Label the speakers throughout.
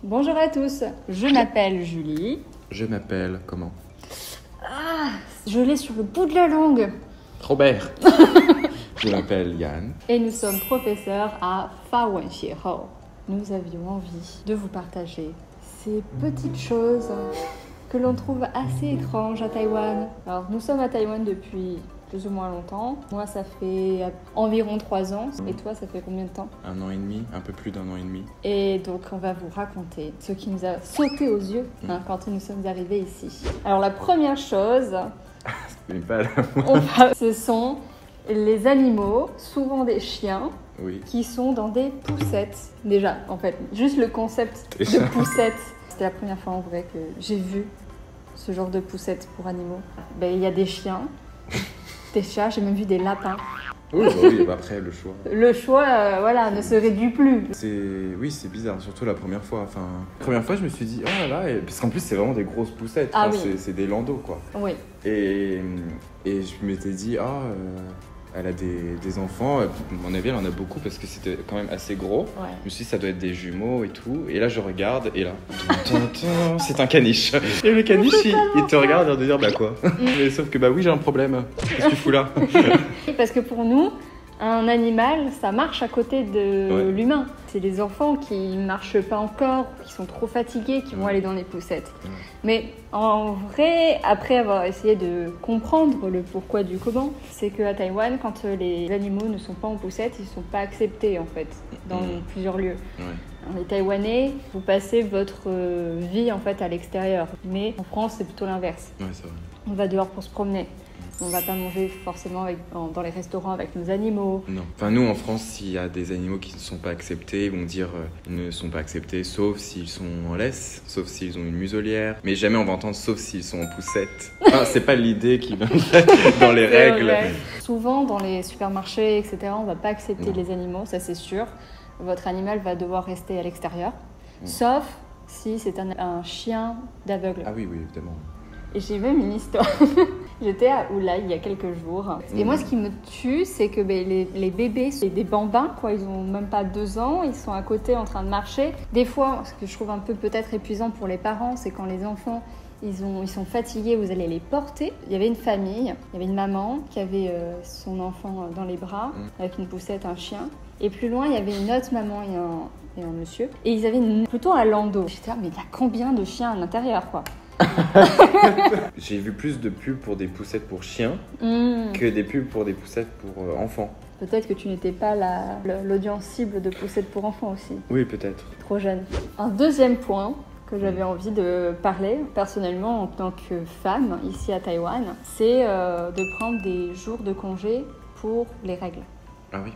Speaker 1: Bonjour à tous, je m'appelle Julie.
Speaker 2: Je m'appelle comment?
Speaker 1: Je l'ai sur le bout de la langue.
Speaker 2: Robert. Je m'appelle Yann.
Speaker 1: Et nous sommes professeurs à Fawenxiehou. Nous avions envie de vous partager ces petites choses que l'on trouve assez étranges à Taïwan. Alors nous sommes à Taïwan depuis plus ou moins longtemps. Moi ça fait environ 3 ans. Et toi ça fait combien de temps?
Speaker 2: 1 an et demi, un peu plus d'1 an et demi.
Speaker 1: Et donc on va vous raconter ce qui nous a sauté aux yeux quand nous sommes arrivés ici. Alors la première chose, ce sont les animaux, souvent des chiens, qui sont dans des poussettes. Déjà, en fait, juste le concept de poussette. C'était la première fois en vrai que j'ai vu ce genre de poussette pour animaux. Il y a des chiens, des chats, j'ai même vu des lapins.
Speaker 2: Oui, après le choix.
Speaker 1: Le choix, ne se réduit plus.
Speaker 2: C'est bizarre, surtout la première fois. La première fois, je me suis dit, oh là là, parce qu'en plus, c'est vraiment des grosses poussettes. C'est des landaux, quoi.
Speaker 1: Oui.
Speaker 2: Et je m'étais dit, elle a des enfants. À mon avis, elle en a beaucoup parce que c'était quand même assez gros.
Speaker 1: Ouais.
Speaker 2: Je me suis dit, ça doit être des jumeaux et tout. Et là, je regarde, et là, c'est un caniche. Et le caniche, il te regarde et il te dire, bah quoi? Mais sauf que, oui, j'ai un problème. Qu'est-ce que tu fous là?
Speaker 1: Parce que pour nous, un animal, ça marche à côté de l'humain. C'est les enfants qui ne marchent pas encore, qui sont trop fatigués, qui vont aller dans les poussettes. Mais en vrai, après avoir essayé de comprendre le pourquoi du comment, c'est qu'à Taïwan, quand les animaux ne sont pas en poussette, ils ne sont pas acceptés en fait, dans plusieurs lieux. Les Taïwanais, vous passez votre vie en fait à l'extérieur. Mais en France, c'est plutôt l'inverse.
Speaker 2: Ouais, c'est vrai.
Speaker 1: On va dehors pour se promener. On ne va pas manger forcément dans les restaurants avec nos animaux.
Speaker 2: Non. Nous, en France, s'il y a des animaux qui ne sont pas acceptés, ils vont dire ils ne sont pas acceptés, sauf s'ils sont en laisse, sauf s'ils ont une muselière. Mais jamais on va entendre sauf s'ils sont en poussette. C'est pas l'idée qui vient dans les règles.
Speaker 1: Vrai. Souvent, dans les supermarchés, etc., on ne va pas accepter les animaux, ça c'est sûr. Votre animal va devoir rester à l'extérieur, sauf si c'est un chien d'aveugle.
Speaker 2: Ah oui, évidemment.
Speaker 1: Et j'ai même une histoire. J'étais à Oulai il y a quelques jours. Et moi, ce qui me tue, c'est que les bébés, c'est des bambins, quoi. Ils ont même pas 2 ans. Ils sont à côté en train de marcher. Des fois, ce que je trouve un peu peut-être épuisant pour les parents, c'est quand les enfants, ils sont fatigués, vous allez les porter. Il y avait une famille, il y avait une maman qui avait son enfant dans les bras, avec une poussette, un chien. Et plus loin, il y avait une autre maman et un monsieur. Et ils avaient plutôt un landau. J'étais là, mais il y a combien de chiens à l'intérieur, quoi?
Speaker 2: J'ai vu plus de pubs pour des poussettes pour chiens que des pubs pour des poussettes pour enfants.
Speaker 1: Peut-être que tu n'étais pas l'audience cible de poussettes pour enfants aussi.
Speaker 2: Oui, peut-être.
Speaker 1: Trop jeune. Un deuxième point que j'avais envie de parler, personnellement, en tant que femme, ici à Taïwan, c'est de prendre des jours de congé pour les règles.
Speaker 2: Ah oui.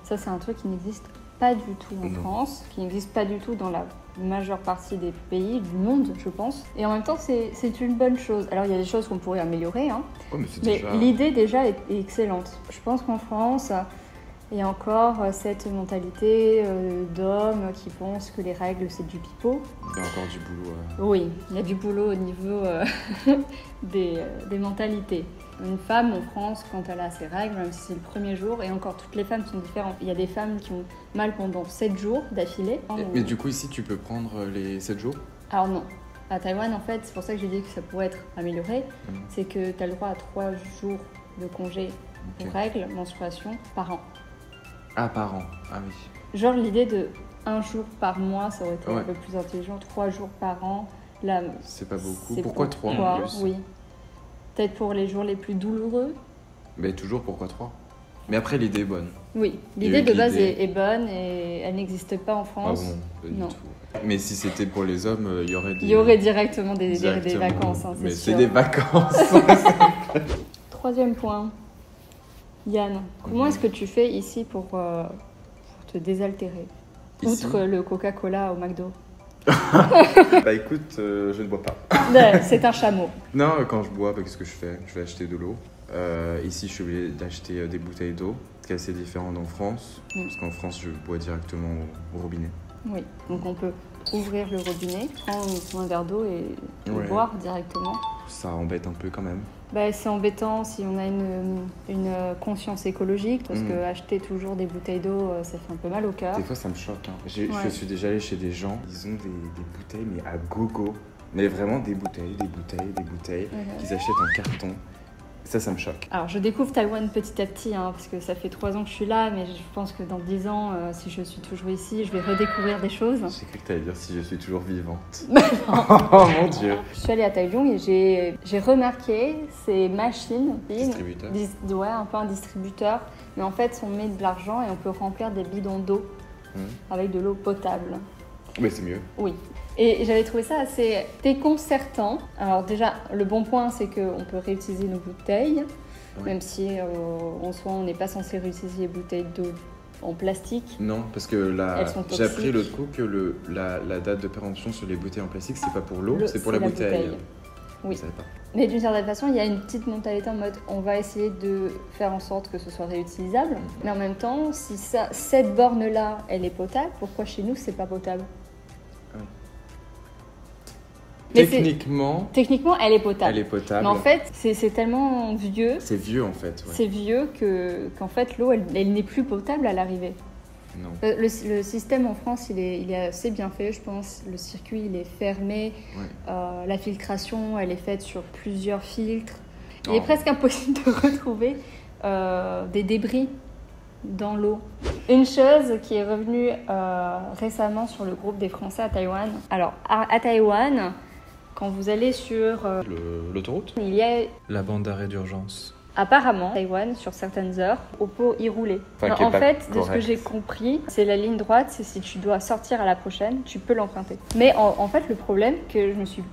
Speaker 1: Ça, c'est un truc qui n'existe pas du tout en France, qui n'existe pas du tout dans la majeure partie des pays du monde, je pense. Et en même temps, c'est une bonne chose. Alors, il y a des choses qu'on pourrait améliorer, mais l'idée déjà est excellente. Je pense qu'en France, il y a encore cette mentalité d'hommes qui pensent que les règles, c'est du pipeau.
Speaker 2: Il y a encore du boulot.
Speaker 1: Oui, il y a du boulot au niveau des mentalités. Une femme en France, quand elle a ses règles, même si c'est le premier jour, et encore toutes les femmes sont différentes. Il y a des femmes qui ont mal pendant 7 jours d'affilée.
Speaker 2: Mais du coup, ici, tu peux prendre les 7 jours?
Speaker 1: Alors non. À Taïwan, en fait, c'est pour ça que j'ai dit que ça pourrait être amélioré. C'est que tu as le droit à 3 jours de congé pour règles, menstruation, par an.
Speaker 2: Ah, par an. Ah oui.
Speaker 1: Genre l'idée de 1 jour par mois, ça aurait été un peu plus intelligent. 3 jours par an, là...
Speaker 2: C'est pas beaucoup. Pourquoi 3 en plus?
Speaker 1: Oui. Peut-être pour les jours les plus douloureux.
Speaker 2: Mais toujours, pourquoi 3? Mais après, l'idée est bonne.
Speaker 1: Oui, l'idée de base est bonne et elle n'existe pas en France.
Speaker 2: Ah bon, pas du tout. Mais si c'était pour les hommes, il y aurait
Speaker 1: Il y aurait directement des vacances, c'est
Speaker 2: mais
Speaker 1: sûr.
Speaker 2: c'est des vacances.
Speaker 1: 3e point. Yann, comment est-ce que tu fais ici pour te désaltérer?
Speaker 2: Ici?
Speaker 1: Outre le Coca-Cola au McDo.
Speaker 2: Écoute, je ne bois pas.
Speaker 1: C'est un chameau.
Speaker 2: Non, quand je bois, qu'est-ce que je fais? Je vais acheter de l'eau. Ici, je suis obligé d'acheter des bouteilles d'eau, ce qui est assez différent d'en France. Parce qu'en France, je bois directement au robinet.
Speaker 1: Oui, donc on peut ouvrir le robinet, prendre un verre d'eau et boire directement.
Speaker 2: ça embête un peu quand même.
Speaker 1: Bah, c'est embêtant si on a une conscience écologique, parce que acheter toujours des bouteilles d'eau, ça fait un peu mal au cœur.
Speaker 2: Des fois, ça me choque. Hein. Je suis déjà allé chez des gens, ils ont des bouteilles, mais à gogo. Mais vraiment des bouteilles, qu'ils achètent en carton. Ça me choque.
Speaker 1: Alors, je découvre Taïwan petit à petit, hein, parce que ça fait 3 ans que je suis là, mais je pense que dans 10 ans, si je suis toujours ici, je vais redécouvrir des choses.
Speaker 2: J'ai cru que tu allais dire si je suis toujours vivante.
Speaker 1: Oh
Speaker 2: mon Dieu.
Speaker 1: Je suis allée à Taichung et j'ai remarqué ces machines.
Speaker 2: Distributeur.
Speaker 1: Ouais, un peu un distributeur. Mais en fait, on met de l'argent et on peut remplir des bidons d'eau avec de l'eau potable.
Speaker 2: Mais c'est mieux.
Speaker 1: Oui. Et j'avais trouvé ça assez déconcertant. Alors déjà, le bon point, c'est qu'on peut réutiliser nos bouteilles, même si en soi, on n'est pas censé réutiliser les bouteilles d'eau en plastique.
Speaker 2: Non, parce que
Speaker 1: j'ai
Speaker 2: appris l'autre coup que la date de péremption sur les bouteilles en plastique, c'est pas pour l'eau, c'est pour la bouteille.
Speaker 1: Oui.
Speaker 2: Je savais pas.
Speaker 1: Mais d'une certaine façon, il y a une petite mentalité en mode on va essayer de faire en sorte que ce soit réutilisable. Mais en même temps, si cette borne-là, elle est potable, pourquoi chez nous, c'est pas potable? Mais techniquement, elle est potable.
Speaker 2: Elle est potable.
Speaker 1: Mais en fait, c'est tellement vieux.
Speaker 2: C'est vieux en fait. Ouais.
Speaker 1: C'est vieux qu'en fait, l'eau, elle n'est plus potable à l'arrivée.
Speaker 2: Non.
Speaker 1: Le système en France, il est assez bien fait, je pense. Le circuit, il est fermé. Ouais. La filtration, elle est faite sur plusieurs filtres. Il est presque impossible de retrouver des débris dans l'eau. Une chose qui est revenue récemment sur le groupe des Français à Taïwan. Alors, à Taïwan, quand vous allez sur
Speaker 2: l'autoroute,
Speaker 1: il y a
Speaker 2: la bande d'arrêt d'urgence.
Speaker 1: Apparemment, Taïwan, sur certaines heures, on peut y rouler. En fait, de ce que j'ai compris, c'est la ligne droite, c'est si tu dois sortir à la prochaine, tu peux l'emprunter. Mais en fait, le problème que je me suis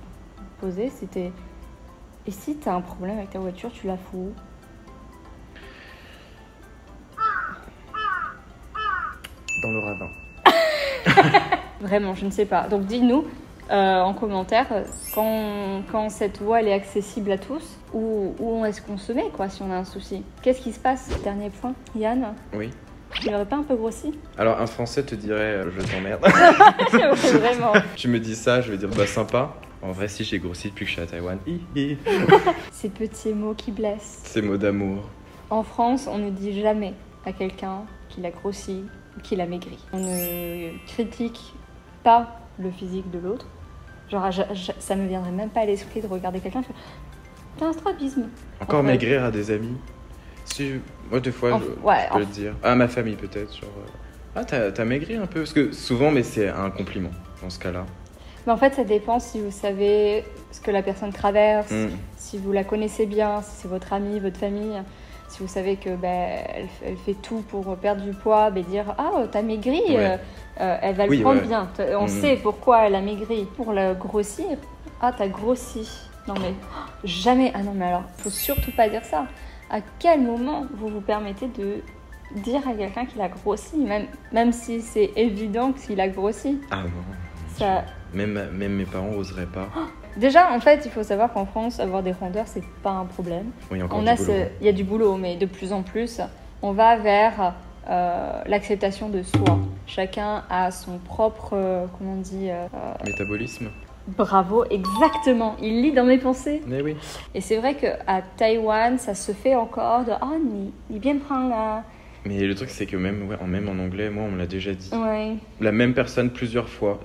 Speaker 1: posé, c'était et si tu as un problème avec ta voiture, tu la fous où?
Speaker 2: Dans le ravin.
Speaker 1: Vraiment, je ne sais pas. Donc dis-nous en commentaire quand cette voie elle est accessible à tous, où est-ce qu'on se met quoi si on a un souci? Qu'est-ce qui se passe? Dernier point, Yann.
Speaker 2: Oui.
Speaker 1: Tu l'aurais pas un peu grossi?
Speaker 2: Alors un Français te dirait je t'emmerde.
Speaker 1: Vraiment.
Speaker 2: Tu me dis ça, je vais dire bah sympa. En vrai, si j'ai grossi depuis que je suis à Taïwan.
Speaker 1: Ces petits mots qui blessent.
Speaker 2: Ces mots d'amour.
Speaker 1: En France, on ne dit jamais à quelqu'un qu'il a grossi ou qu'il a maigri. On ne critique pas le physique de l'autre. Genre, ça me viendrait même pas à l'esprit de regarder quelqu'un et faire « T'as un strabisme ».
Speaker 2: Encore maigrir à des amis. Si, moi, des fois, je peux le dire. À ma famille, peut-être. Genre, ah, t'as maigri un peu. Parce que souvent, mais c'est un compliment dans ce cas-là.
Speaker 1: Mais en fait, ça dépend si vous savez ce que la personne traverse, si vous la connaissez bien, si c'est votre amie, votre famille. Si vous savez que elle fait tout pour perdre du poids, dire « Ah, t'as maigri elle va le prendre bien. On sait pourquoi elle a maigri. Pour la grossir, ah, t'as grossi. Non mais, jamais. Ah non mais alors, faut surtout pas dire ça. À quel moment vous vous permettez de dire à quelqu'un qu'il a grossi, même si c'est évident qu'il a grossi?
Speaker 2: Ah non.
Speaker 1: Ça...
Speaker 2: Même mes parents n'oseraient pas.
Speaker 1: Déjà, en fait, il faut savoir qu'en France, avoir des rondeurs, c'est pas un problème.
Speaker 2: Oui, il y a encore du boulot.
Speaker 1: Il y a du boulot, mais de plus en plus, on va vers l'acceptation de soi. Chacun a son propre, comment on dit
Speaker 2: métabolisme.
Speaker 1: Bravo, exactement. Il lit dans mes pensées.
Speaker 2: Mais oui.
Speaker 1: Et c'est vrai qu'à Taïwan, ça se fait encore de « Ah, ni bien prendre là ».
Speaker 2: Mais le truc, c'est que même en anglais, moi, on me l'a déjà dit.
Speaker 1: Ouais.
Speaker 2: La même personne plusieurs fois.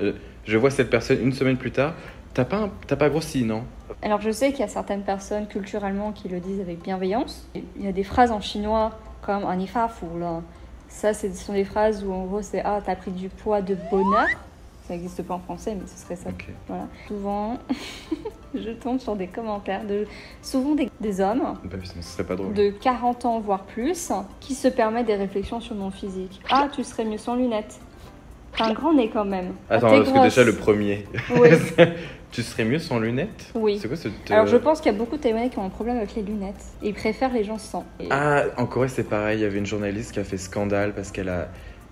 Speaker 2: Je vois cette personne une semaine plus tard. T'as pas grossi, non?
Speaker 1: Alors, je sais qu'il y a certaines personnes culturellement qui le disent avec bienveillance. Il y a des phrases en chinois comme « Ni fa fu ». Ça, ce sont des phrases où en gros, c'est « Ah, t'as pris du poids de bonheur ». Ça n'existe pas en français, mais ce serait ça.
Speaker 2: Okay.
Speaker 1: Voilà. Souvent, je tombe sur des commentaires souvent des hommes
Speaker 2: ce serait pas drôle.
Speaker 1: De 40 ans, voire plus, qui se permettent des réflexions sur mon physique. « Ah, tu serais mieux sans lunettes. T'as un grand nez quand même.
Speaker 2: Attends, parce que déjà le premier.
Speaker 1: Oui.
Speaker 2: Tu serais mieux sans lunettes?
Speaker 1: Oui.
Speaker 2: C'est quoi ce...
Speaker 1: Alors je pense qu'il y a beaucoup de Taïwanais qui ont un problème avec les lunettes. Ils préfèrent les gens sans.
Speaker 2: Ah, en Corée c'est pareil. Il y avait une journaliste qui a fait scandale parce qu'elle a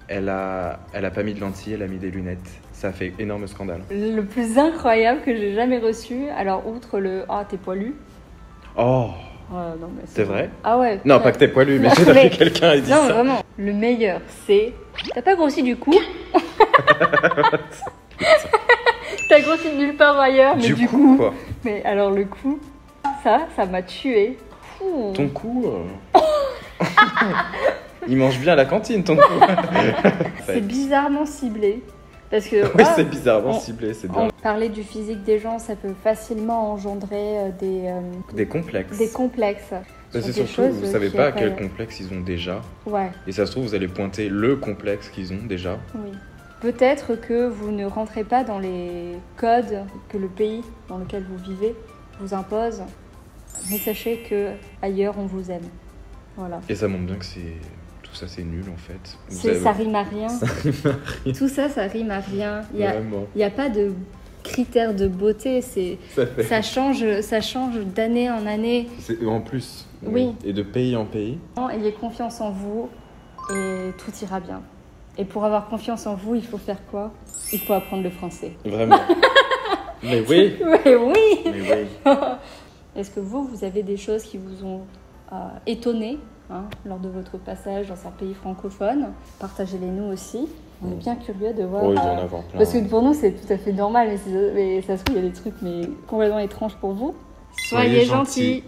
Speaker 2: pas mis de lentilles, elle a mis des lunettes. Ça a fait énorme scandale.
Speaker 1: Le plus incroyable que j'ai jamais reçu, alors outre le « Ah, t'es poilu ».
Speaker 2: Oh.
Speaker 1: Non, mais
Speaker 2: c'est vrai?
Speaker 1: Ah ouais.
Speaker 2: Non, pas que t'es poilu, mais j'ai vu quelqu'un a dit ça.
Speaker 1: Non, vraiment. Le meilleur, c'est « T'as pas grossi du coup ?» T'as grossi nulle part ailleurs, mais du coup
Speaker 2: quoi.
Speaker 1: Mais alors le coup, ça m'a tué.
Speaker 2: Ton cou il mange bien à la cantine, ton cou.
Speaker 1: C'est bizarrement ciblé. Parce que,
Speaker 2: oui, c'est bizarrement ciblé, c'est bien.
Speaker 1: Parler du physique des gens, ça peut facilement engendrer
Speaker 2: des complexes.
Speaker 1: Des complexes.
Speaker 2: C'est surtout, vous savez pas quel complexe ils ont déjà.
Speaker 1: Ouais.
Speaker 2: Et ça se trouve, vous allez pointer le complexe qu'ils ont déjà.
Speaker 1: Oui. Peut-être que vous ne rentrez pas dans les codes que le pays dans lequel vous vivez vous impose, mais sachez que ailleurs on vous aime. Voilà.
Speaker 2: Et ça montre bien que tout ça c'est nul en fait.
Speaker 1: Ça rime à rien. Tout ça rime à rien. Il n'y a pas de critères de beauté. Ça change d'année en année.
Speaker 2: En plus.
Speaker 1: Oui.
Speaker 2: Et de pays en pays.
Speaker 1: Ayez confiance en vous et tout ira bien. Et pour avoir confiance en vous, il faut faire quoi? Il faut apprendre le français.
Speaker 2: Vraiment. Mais oui.
Speaker 1: Mais oui.
Speaker 2: Mais oui.
Speaker 1: Est-ce que vous avez des choses qui vous ont étonné lors de votre passage dans un pays francophone? Partagez-les nous aussi. On est bien curieux de voir.
Speaker 2: Oh, il doit en avoir plein.
Speaker 1: Parce que pour nous, c'est tout à fait normal, mais ça se trouve, il y a des trucs complètement étranges pour vous. Soyez gentils.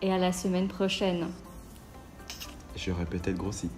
Speaker 1: Et à la semaine prochaine.
Speaker 2: J'aurais peut-être grossi.